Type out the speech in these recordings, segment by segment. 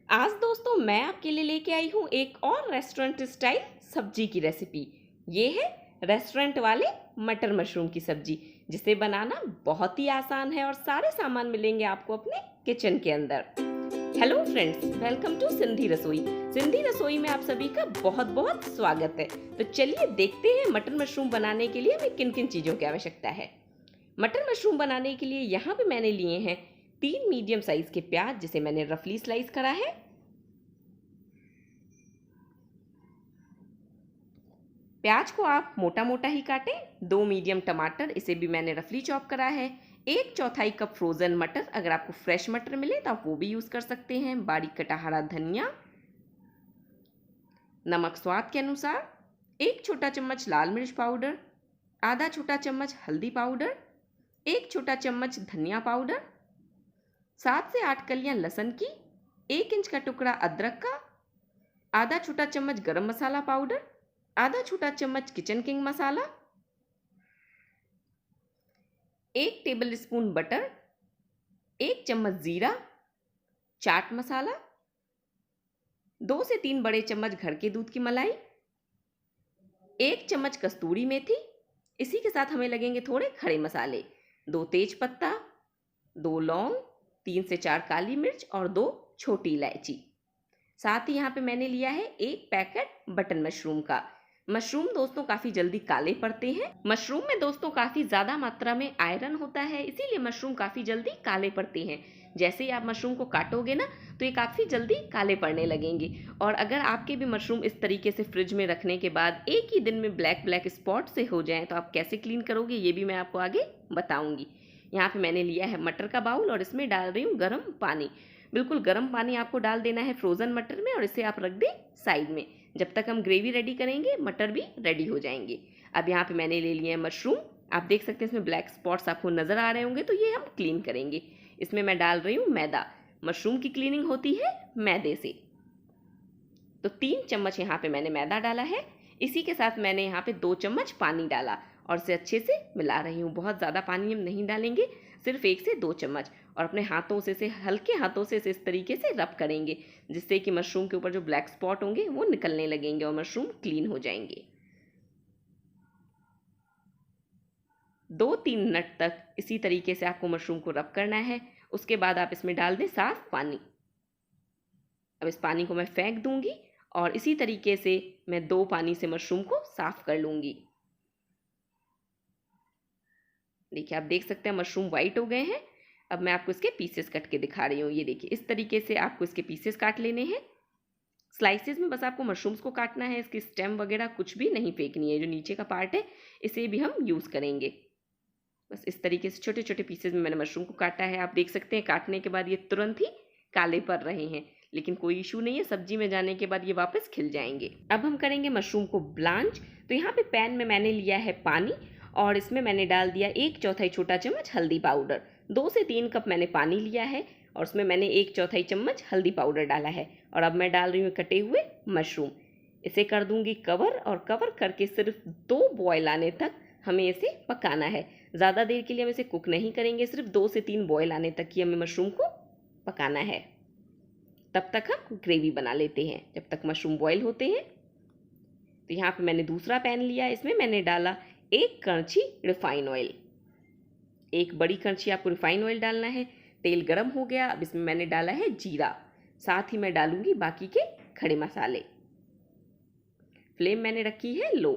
आज दोस्तों मैं आपके लिए लेके आई हूँ एक और रेस्टोरेंट स्टाइल सब्जी की रेसिपी। ये है रेस्टोरेंट वाले मटर मशरूम की सब्जी, जिसे बनाना बहुत ही आसान है और सारे सामान मिलेंगे आपको अपने किचन के अंदर। Hello friends, welcome to Sindhi Rasoi. Sindhi रसोई में आप सभी का बहुत बहुत स्वागत है। तो चलिए देखते हैं मटर मशरूम बनाने के लिए हमें किन किन चीज़ों की आवश्यकता है। मटर मशरूम बनाने के लिए यहाँ पे मैंने लिए हैं 3 मीडियम साइज के प्याज, जिसे मैंने रफली स्लाइस करा है। प्याज को आप मोटा मोटा ही काटें। 2 मीडियम टमाटर, इसे भी मैंने रफली चॉप करा है। 1/4 कप फ्रोज़न मटर, अगर आपको फ्रेश मटर मिले तो आप वो भी यूज़ कर सकते हैं। बारीक कटा हरा धनिया, नमक स्वाद के अनुसार, 1 छोटा चम्मच लाल मिर्च पाउडर, आधा छोटा चम्मच हल्दी पाउडर, 1 छोटा चम्मच धनिया पाउडर, 7 से 8 कलियां लहसुन की, 1 इंच का टुकड़ा अदरक का, आधा छोटा चम्मच गरम मसाला पाउडर, आधा छोटा चम्मच किचन किंग मसाला, 1 टेबल स्पून बटर, 1 चम्मच जीरा, चाट मसाला, 2 से 3 बड़े चम्मच घर के दूध की मलाई, 1 चम्मच कस्तूरी मेथी। इसी के साथ हमें लगेंगे थोड़े खड़े मसाले, 2 तेज पत्ता, 2 लौंग, 3 से 4 काली मिर्च और 2 छोटी इलायची। साथ ही यहाँ पे मैंने लिया है 1 पैकेट बटन मशरूम का। मशरूम दोस्तों काफ़ी जल्दी काले पड़ते हैं। मशरूम में दोस्तों काफ़ी ज़्यादा मात्रा में आयरन होता है, इसीलिए मशरूम काफ़ी जल्दी काले पड़ते हैं। जैसे ही आप मशरूम को काटोगे ना, तो ये काफ़ी जल्दी काले पड़ने लगेंगे। और अगर आपके भी मशरूम इस तरीके से फ्रिज में रखने के बाद एक ही दिन में ब्लैक ब्लैक स्पॉट से हो जाएं, तो आप कैसे क्लीन करोगे ये भी मैं आपको आगे बताऊँगी। यहाँ पे मैंने लिया है मटर का बाउल और इसमें डाल रही हूँ गर्म पानी। बिल्कुल गर्म पानी आपको डाल देना है फ्रोज़न मटर में और इसे आप रख दें साइड में। जब तक हम ग्रेवी रेडी करेंगे मटर भी रेडी हो जाएंगे। अब यहाँ पे मैंने ले लिए हैं मशरूम। आप देख सकते हैं इसमें ब्लैक स्पॉट्स आपको नज़र आ रहे होंगे, तो ये हम क्लीन करेंगे। इसमें मैं डाल रही हूँ मैदा। मशरूम की क्लीनिंग होती है मैदे से। तो 3 चम्मच यहाँ पे मैंने मैदा डाला है। इसी के साथ मैंने यहाँ पे 2 चम्मच पानी डाला और इसे अच्छे से मिला रही हूँ। बहुत ज़्यादा पानी हम नहीं डालेंगे, सिर्फ 1 से 2 चम्मच। और अपने हाथों से इसे हल्के हाथों से इस तरीके से रब करेंगे, जिससे कि मशरूम के ऊपर जो ब्लैक स्पॉट होंगे वो निकलने लगेंगे और मशरूम क्लीन हो जाएंगे। 2-3 मिनट तक इसी तरीके से आपको मशरूम को रब करना है। उसके बाद आप इसमें डाल दें साफ पानी। अब इस पानी को मैं फेंक दूंगी और इसी तरीके से मैं 2 पानी से मशरूम को साफ कर लूंगी। देखिए, आप देख सकते हैं मशरूम वाइट हो गए हैं। अब मैं आपको इसके पीसेस कट के दिखा रही हूँ। ये देखिए, इस तरीके से आपको इसके पीसेस काट लेने हैं। स्लाइसेस में बस आपको मशरूम्स को काटना है, इसकी स्टेम वगैरह कुछ भी नहीं फेंकनी है। जो नीचे का पार्ट है इसे भी हम यूज़ करेंगे। बस इस तरीके से छोटे छोटे पीसेज में मैंने मशरूम को काटा है। आप देख सकते हैं काटने के बाद ये तुरंत ही काले पड़ रहे हैं, लेकिन कोई इशू नहीं है, सब्जी में जाने के बाद ये वापस खिल जाएंगे। अब हम करेंगे मशरूम को ब्लांच। तो यहाँ पे पैन में मैंने लिया है पानी और इसमें मैंने डाल दिया 1/4 छोटा चम्मच हल्दी पाउडर। 2 से 3 कप मैंने पानी लिया है और उसमें मैंने 1/4 चम्मच हल्दी पाउडर डाला है। और अब मैं डाल रही हूँ कटे हुए मशरूम। इसे कर दूंगी कवर और कवर करके सिर्फ 2 बॉयल आने तक हमें इसे पकाना है। ज़्यादा देर के लिए हम इसे कुक नहीं करेंगे, सिर्फ 2 से 3 बॉयल आने तक ही हमें मशरूम को पकाना है। तब तक हम ग्रेवी बना लेते हैं जब तक मशरूम बॉयल होते हैं। तो यहाँ पे मैंने दूसरा पैन लिया, इसमें मैंने डाला 1 कड़छी रिफाइन ऑयल। 1 बड़ी कड़छी आपको रिफाइन ऑयल डालना है। तेल गर्म हो गया, अब इसमें मैंने डाला है जीरा। साथ ही मैं डालूंगी बाकी के खड़े मसाले। फ्लेम मैंने रखी है लो।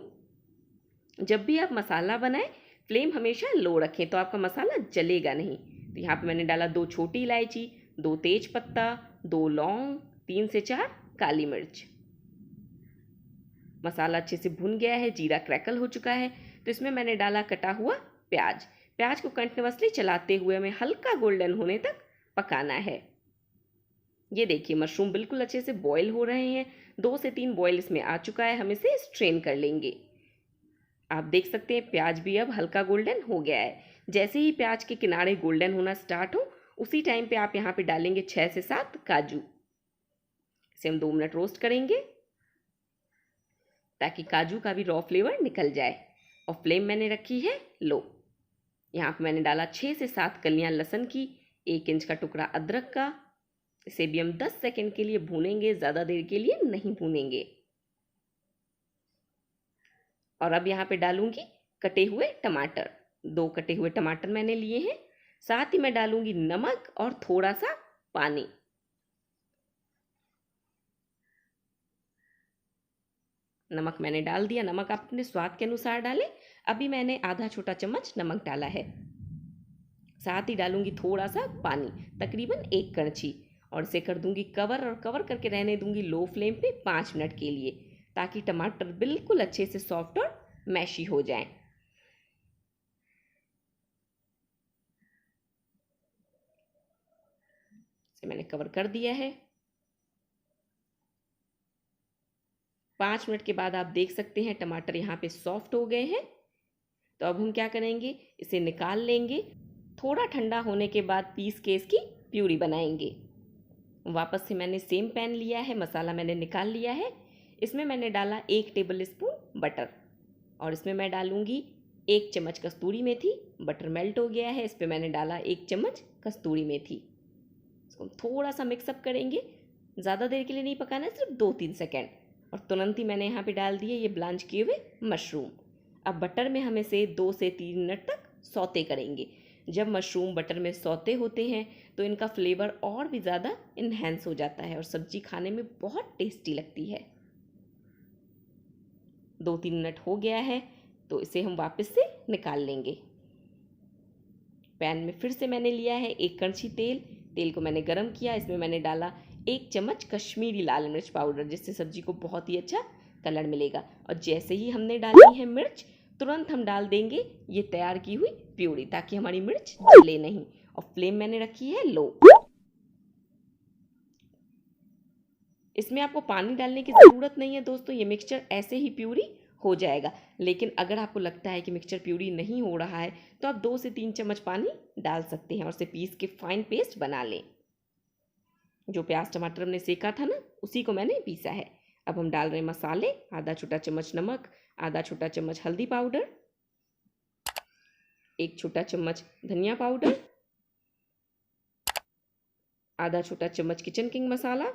जब भी आप मसाला बनाएं फ्लेम हमेशा लो रखें, तो आपका मसाला जलेगा नहीं। तो यहाँ पे मैंने डाला 2 छोटी इलायची, 2 तेज पत्ता, 2 लौंग, 3 से 4 काली मिर्च। मसाला अच्छे से भुन गया है, जीरा क्रैकल हो चुका है। तो इसमें मैंने डाला कटा हुआ प्याज। प्याज को कंटिन्यूअसली चलाते हुए हमें हल्का गोल्डन होने तक पकाना है। ये देखिए, मशरूम बिल्कुल अच्छे से बॉयल हो रहे हैं। 2 से 3 बॉयल इसमें आ चुका है, हम इसे स्ट्रेन कर लेंगे। आप देख सकते हैं प्याज भी अब हल्का गोल्डन हो गया है। जैसे ही प्याज के किनारे गोल्डन होना स्टार्ट हो, उसी टाइम पे आप यहाँ पे डालेंगे 6 से 7 काजू। इसे हम 2 मिनट रोस्ट करेंगे ताकि काजू का भी रॉ फ्लेवर निकल जाए। और फ्लेम मैंने रखी है लो। यहाँ पे मैंने डाला 6 से 7 कलियाँ लहसुन की, 1 इंच का टुकड़ा अदरक का, इसे भी हम 10 सेकंड के लिए भूनेंगे, ज़्यादा देर के लिए नहीं भूनेंगे। और अब यहाँ पे डालूंगी कटे हुए टमाटर। 2 कटे हुए टमाटर मैंने लिए हैं। साथ ही मैं डालूंगी नमक और थोड़ा सा पानी। नमक मैंने डाल दिया। नमक आप अपने स्वाद के अनुसार डालें। अभी मैंने आधा छोटा चम्मच नमक डाला है। साथ ही डालूंगी थोड़ा सा पानी, तकरीबन 1 कड़छी, और इसे कर दूंगी कवर, और कवर करके रहने दूंगी लो फ्लेम पे 5 मिनट के लिए, ताकि टमाटर बिल्कुल अच्छे से सॉफ्ट और मैशी हो जाएं। इसे मैंने कवर कर दिया है। 5 मिनट के बाद आप देख सकते हैं टमाटर यहाँ पे सॉफ्ट हो गए हैं। तो अब हम क्या करेंगे, इसे निकाल लेंगे। थोड़ा ठंडा होने के बाद पीस के इसकी प्यूरी बनाएंगे। वापस से मैंने सेम पैन लिया है, मसाला मैंने निकाल लिया है। इसमें मैंने डाला 1 टेबल स्पून बटर, और इसमें मैं डालूंगी 1 चम्मच कस्तूरी मेथी। बटर मेल्ट हो गया है, इस पर मैंने डाला 1 चम्मच कस्तूरी मेथी। इसको हम थोड़ा सा मिक्सअप करेंगे। ज़्यादा देर के लिए नहीं पकाना है, सिर्फ 2-3 सेकेंड। और तुरंत ही मैंने यहाँ पे डाल दिए ये ब्लांच किए हुए मशरूम। अब बटर में हम इसे 2 से 3 मिनट तक सौते करेंगे। जब मशरूम बटर में सौते होते हैं तो इनका फ्लेवर और भी ज़्यादा इन्हेंस हो जाता है और सब्जी खाने में बहुत टेस्टी लगती है। 2-3 मिनट हो गया है, तो इसे हम वापस से निकाल लेंगे। पैन में फिर से मैंने लिया है 1 कड़छी तेल। तेल को मैंने गरम किया। इसमें मैंने डाला 1 चम्मच कश्मीरी लाल मिर्च पाउडर, जिससे सब्जी को बहुत ही अच्छा कलर मिलेगा। और जैसे ही हमने डाली है मिर्च, तुरंत हम डाल देंगे ये तैयार की हुई प्यूरी, ताकि हमारी मिर्च जले नहीं। और फ्लेम मैंने रखी है लो। इसमें आपको पानी डालने की ज़रूरत नहीं है दोस्तों, ये मिक्सचर ऐसे ही प्यूरी हो जाएगा। लेकिन अगर आपको लगता है कि मिक्सचर प्यूरी नहीं हो रहा है, तो आप 2 से 3 चम्मच पानी डाल सकते हैं और इसे पीस के फाइन पेस्ट बना लें। जो प्याज टमाटर हमने सेका था ना, उसी को मैंने पीसा है। अब हम डाल रहे हैं मसाले। आधा छोटा चम्मच नमक, आधा छोटा चम्मच हल्दी पाउडर, 1 छोटा चम्मच धनिया पाउडर, आधा छोटा चम्मच किचन किंग मसाला,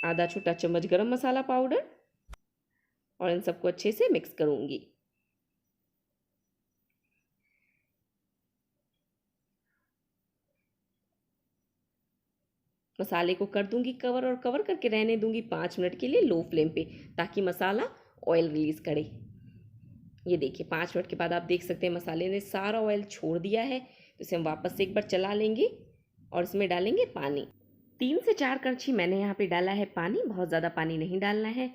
आधा छोटा चम्मच गरम मसाला पाउडर, और इन सबको अच्छे से मिक्स करूंगी। मसाले को कर दूंगी कवर, और कवर करके रहने दूंगी 5 मिनट के लिए लो फ्लेम पे, ताकि मसाला ऑयल रिलीज करे। ये देखिए 5 मिनट के बाद आप देख सकते हैं मसाले ने सारा ऑयल छोड़ दिया है। तो इसे हम वापस से एक बार चला लेंगे और इसमें डालेंगे पानी। 3 से 4 कड़छी मैंने यहाँ पे डाला है पानी, बहुत ज़्यादा पानी नहीं डालना है।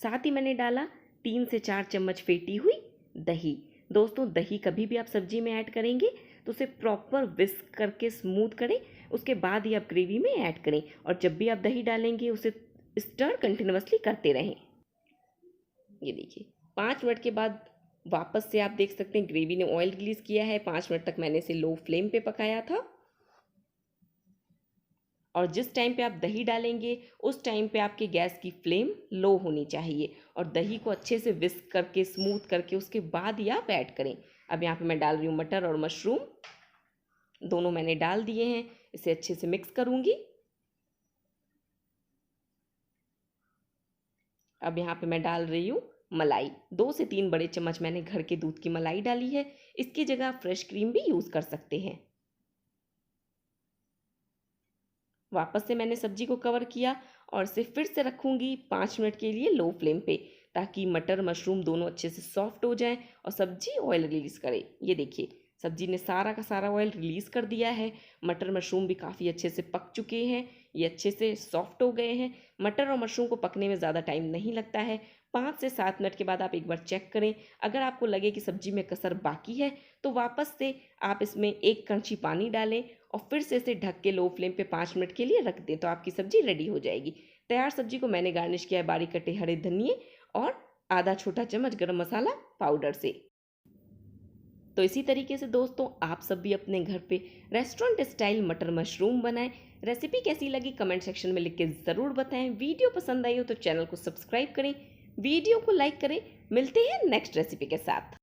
साथ ही मैंने डाला 3 से 4 चम्मच फेंटी हुई दही। दोस्तों, दही कभी भी आप सब्जी में ऐड करेंगे तो उसे प्रॉपर विस्क करके स्मूथ करें, उसके बाद ही आप ग्रेवी में ऐड करें। और जब भी आप दही डालेंगे उसे स्टर कंटिन्यूअसली करते रहें। ये देखिए 5 मिनट के बाद वापस से आप देख सकते हैं ग्रेवी ने ऑयल रिलीज़ किया है। 5 मिनट तक मैंने इसे लो फ्लेम पे पकाया था। और जिस टाइम पे आप दही डालेंगे उस टाइम पे आपके गैस की फ्लेम लो होनी चाहिए, और दही को अच्छे से विस्क करके स्मूथ करके उसके बाद ही आप ऐड करें। अब यहाँ पे मैं डाल रही हूँ मटर और मशरूम, दोनों मैंने डाल दिए हैं। इसे अच्छे से मिक्स करूँगी। अब यहाँ पे मैं डाल रही हूँ मलाई। 2 से 3 बड़े चम्मच मैंने घर के दूध की मलाई डाली है। इसकी जगह आप फ्रेश क्रीम भी यूज़ कर सकते हैं। वापस से मैंने सब्जी को कवर किया और इसे फिर से रखूँगी 5 मिनट के लिए लो फ्लेम पे, ताकि मटर मशरूम दोनों अच्छे से सॉफ्ट हो जाएं और सब्जी ऑयल रिलीज़ करे। ये देखिए सब्जी ने सारा का सारा ऑयल रिलीज़ कर दिया है। मटर मशरूम भी काफ़ी अच्छे से पक चुके हैं, ये अच्छे से सॉफ्ट हो गए हैं। मटर और मशरूम को पकने में ज़्यादा टाइम नहीं लगता है। 5 से 7 मिनट के बाद आप एक बार चेक करें। अगर आपको लगे कि सब्जी में कसर बाकी है तो वापस से आप इसमें 1 कड़छी पानी डालें और फिर से इसे ढक के लो फ्लेम पे 5 मिनट के लिए रख दें, तो आपकी सब्जी रेडी हो जाएगी। तैयार सब्जी को मैंने गार्निश किया है बारीक कटे हरे धनिए और आधा छोटा चम्मच गरम मसाला पाउडर से। तो इसी तरीके से दोस्तों आप सब भी अपने घर पे रेस्टोरेंट स्टाइल मटर मशरूम बनाएं। रेसिपी कैसी लगी कमेंट सेक्शन में लिख के ज़रूर बताएं। वीडियो पसंद आई हो तो चैनल को सब्सक्राइब करें, वीडियो को लाइक करें। मिलते हैं नेक्स्ट रेसिपी के साथ।